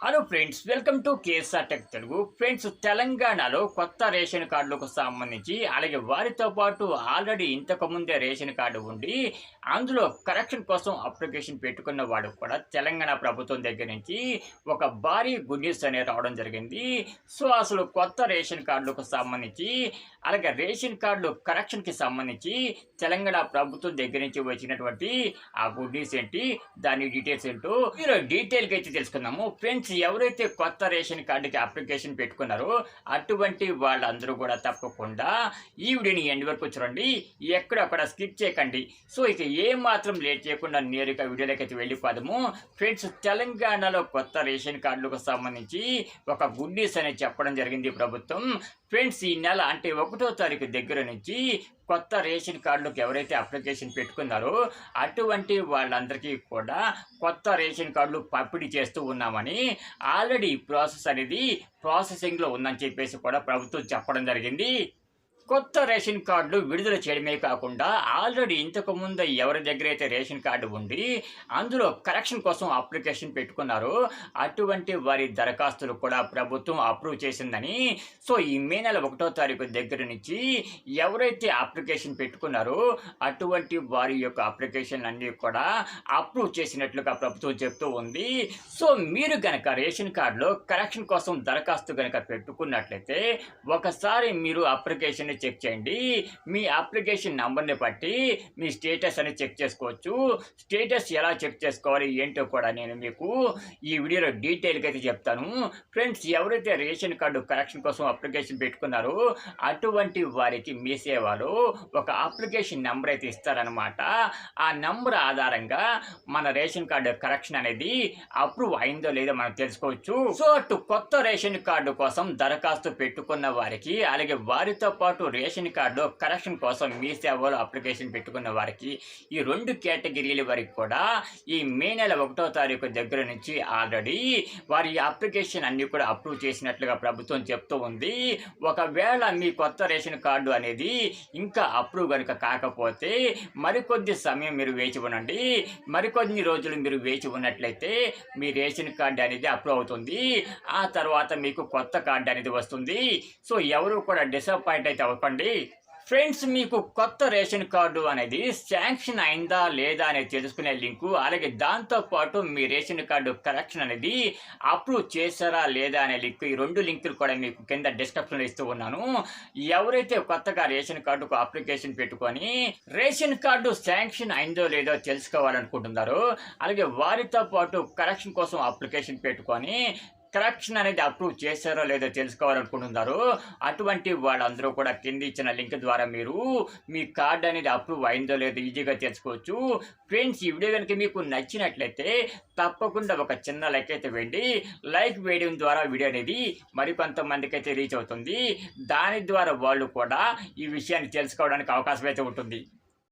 Hello friends, welcome to KSR tech Telugu. Friends, తెలంగాణలో కొత్త ration కార్డులకు సంబంధించి అలాగే వారితో పాటు ఆల్రెడీ ఇంతకు ముందే రేషన్ కార్డు ఉండి అందులో కరెక్షన్ కోసం అప్లికేషన్ పెట్టుకున్న వాడు కూడా తెలంగాణ ప్రభుత్వం దగ్గర నుంచి ఒక భారీ గుడ్ న్యూస్ అనేది రావడం జరిగింది. సో అసలు కొత్త రేషన్ కార్డులకు సంబంధించి అలాగే రేషన్ కార్డులు కరెక్షన్కి సంబంధించి తెలంగాణ ప్రభుత్వం దగ్గర నుంచి వచ్చినటువంటి ఆ గుడ్ న్యూస్ ఏంటి, దాని డీటెయిల్స్ ఏంటో మీరు డీటెయిల్గా అయితే తెలుసుకుందాము. ఫ్రెండ్స్, ఎవరైతే కొత్త రేషన్ కార్డుకి అప్లికేషన్ పెట్టుకున్నారో అటువంటి వాళ్ళందరూ కూడా తప్పకుండా ఈ వీడియోని ఎండ్ వరకు చూడండి, ఎక్కడక్కడ స్కిప్ చేయకండి. సో ఇక ఏం మాత్రం లేట్ చేయకుండా నేరుగా వీడియోలోకి అయితే వెళ్ళిపోదాము. ఫ్రెండ్స్, తెలంగాణలో కొత్త రేషన్ కార్డులకు సంబంధించి ఒక గుడ్ న్యూస్ అనేది చెప్పడం జరిగింది ప్రభుత్వం. ఫ్రెండ్స్, ఈ నెల అంటే 1వ తారీఖు దగ్గర నుంచి కొత్త రేషన్ కార్డులకు ఎవరైతే అప్లికేషన్ పెట్టుకున్నారో అటువంటి వాళ్ళందరికీ కూడా కొత్త రేషన్ కార్డులు పంపిణీ చేస్తూ ఉన్నామని, ఆల్రెడీ ప్రాసెస్ అనేది ప్రాసెసింగ్లో ఉందని చెప్పేసి కూడా ప్రభుత్వం చెప్పడం జరిగింది. కొత్త రేషన్ కార్డులు విడుదల చేయడమే కాకుండా ఆల్రెడీ ఇంతకు ముందు ఎవరి దగ్గర అయితే రేషన్ కార్డు ఉండి అందులో కరెక్షన్ కోసం అప్లికేషన్ పెట్టుకున్నారో అటువంటి వారి దరఖాస్తులు కూడా ప్రభుత్వం అప్రూవ్ చేసిందని. సో ఈ మే నెల 1వ తారీఖు దగ్గర నుంచి ఎవరైతే అప్లికేషన్ పెట్టుకున్నారో అటువంటి వారి యొక్క అప్లికేషన్ అన్నీ కూడా అప్రూవ్ చేసినట్లుగా ప్రభుత్వం చెప్తూ ఉంది. సో మీరు కనుక రేషన్ కార్డులో కరెక్షన్ కోసం దరఖాస్తు కనుక పెట్టుకున్నట్లయితే ఒకసారి మీరు అప్లికేషన్ చెక్ చేయండి. మీ అప్లికేషన్ నంబర్ని బట్టి మీ స్టేటస్ అనేది చెక్ చేసుకోవచ్చు. స్టేటస్ ఎలా చెక్ చేసుకోవాలి ఏంటో కూడా నేను మీకు ఈ వీడియోలో డీటెయిల్గా అయితే చెప్తాను. ఫ్రెండ్స్, ఎవరైతే రేషన్ కార్డు కరెక్షన్ కోసం అప్లికేషన్ పెట్టుకున్నారో అటువంటి వారికి మీ సేవలో ఒక అప్లికేషన్ నెంబర్ అయితే ఇస్తారనమాట. ఆ నెంబర్ ఆధారంగా మన రేషన్ కార్డు కరెక్షన్ అనేది అప్రూవ్ అయిందో లేదో మనం తెలుసుకోవచ్చు. సో అటు కొత్త రేషన్ కార్డు కోసం దరఖాస్తు పెట్టుకున్న వారికి అలాగే వారితో పాటు రేషన్ కార్డు కరెక్షన్ కోసం మీ సేవలో అప్లికేషన్ పెట్టుకున్న వారికి ఈ 2 కేటగిరీల వరకు కూడా ఈ మే నెల 1వ తారీఖు దగ్గర నుంచి ఆల్రెడీ వారి అప్లికేషన్ అన్ని కూడా అప్రూవ్ చేసినట్లుగా ప్రభుత్వం చెప్తూ ఉంది. ఒకవేళ మీ కొత్త రేషన్ కార్డు అనేది ఇంకా అప్రూవ్ కనుక కాకపోతే మరికొద్ది సమయం మీరు వేచి ఉండండి. మరికొన్ని రోజులు మీరు వేచి ఉన్నట్లయితే మీ రేషన్ కార్డు అనేది అప్రూవ్ అవుతుంది. ఆ తర్వాత మీకు కొత్త కార్డు అనేది వస్తుంది. సో ఎవరు కూడా డిసప్పాయింట్ అయితే అవ్వకండి. ఫ్రెండ్స్, మీకు కొత్త రేషన్ కార్డు అనేది శాంక్షన్ అయిందా లేదా అనేది తెలుసుకునే లింకు అలాగే దాంతోపాటు మీ రేషన్ కార్డు కరెక్షన్ అనేది అప్రూవ్ చేశారా లేదా అనే లింక్, ఈ 2 లింకులు కూడా మీకు కింద డిస్క్రిప్షన్లో ఇస్తూ ఉన్నాను. ఎవరైతే కొత్తగా రేషన్ కార్డుకు అప్లికేషన్ పెట్టుకొని రేషన్ కార్డు శాంక్షన్ అయిందో లేదో తెలుసుకోవాలనుకుంటున్నారో అలాగే వారితో పాటు కరెక్షన్ కోసం అప్లికేషన్ పెట్టుకొని కరెక్షన్ అనేది అప్రూవ్ చేశారో లేదో తెలుసుకోవాలనుకుంటున్నారు అటువంటి వాళ్ళందరూ కూడా కింద ఇచ్చిన లింక్ ద్వారా మీరు మీ కార్డు అనేది అప్రూవ్ అయిందో లేదో ఈజీగా తెలుసుకోవచ్చు. ఫ్రెండ్స్, ఈ వీడియో కనుక మీకు నచ్చినట్లయితే తప్పకుండా ఒక చిన్న లైక్ అయితే వేయండి. లైక్ వేయడం ద్వారా వీడియో అనేది మరికొంతమందికి అయితే రీచ్ అవుతుంది. దాని ద్వారా వాళ్ళు కూడా ఈ విషయాన్ని తెలుసుకోవడానికి అవకాశం అయితే ఉంటుంది.